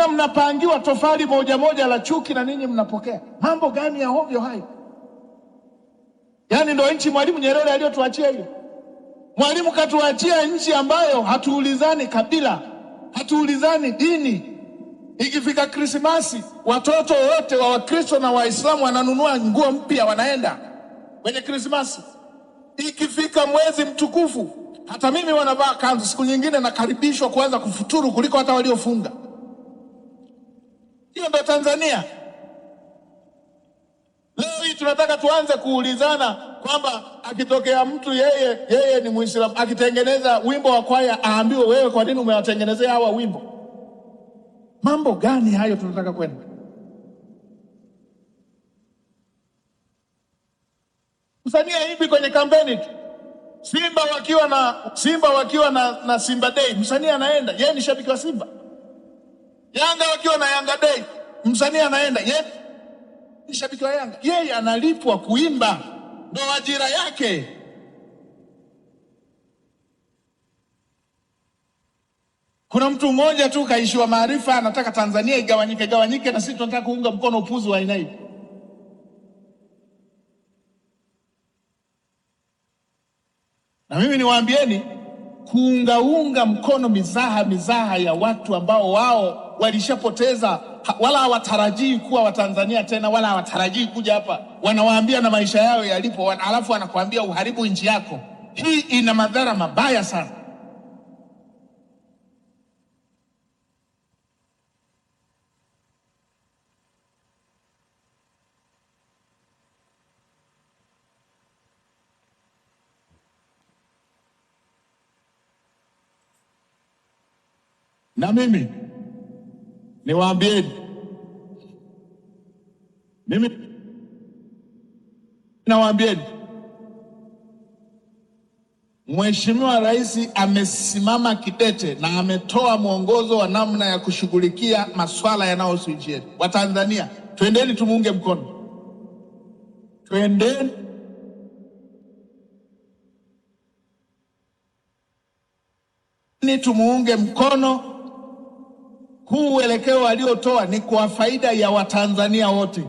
Mbona mnapangiwa tofali moja moja la chuki na ninyi mnapokea? Mambo gani ya hovyo hayo? Yaani ndio nchi Mwalimu Nyerere aliyotuachia hiyo? Mwalimu katuachia nchi ambayo hatuulizani kabila, hatuulizani dini. Ikifika Krismasi, watoto wote wa Wakristo na Waislamu wananunua nguo mpya wanaenda kwenye Krismasi. Ikifika mwezi mtukufu, hata mimi wanavaa kanzu, siku nyingine nakaribishwa kuanza kufuturu kuliko hata waliofunga. Hiyo ndio Tanzania. Leo hii tunataka tuanze kuulizana kwamba akitokea mtu yeye ni Muislamu akitengeneza wimbo wa kwaya aambiwe wewe kwa nini umewatengenezea hawa wimbo? Mambo gani hayo tunataka kwenda? Msanii hivi kwenye kampeni tu. Simba wakiwa na Simba Day, msanii anaenda, yeye ni shabiki wa Simba. Yanga wakiwa na Yanga Day, msanii anaenda, yeye ni shabiki wa Yanga. Yeye analipwa kuimba, ndio ajira yake. Kuna mtu mmoja tu kaishiwa maarifa, anataka Tanzania igawanyike, na sisi tunataka kuunga mkono upuzi wa aina hii. Na mimi niwaambieni, kuunga mkono mizaha ya watu ambao wao walishapoteza, wala hawatarajii kuwa Watanzania tena, wala hawatarajii kuja hapa, wanawaambia na maisha yao yalipo, alafu anakuambia uharibu nchi yako. Hii ina madhara mabaya sana. Na mimi niwaambieni, Mheshimiwa Rais amesimama kidete na ametoa mwongozo wa namna ya kushughulikia masuala yanayohusu nchi yetu. Watanzania, twendeni tumuunge mkono. Twendeni tumuunge mkono. Huu uelekeo aliotoa ni kwa faida ya Watanzania wote.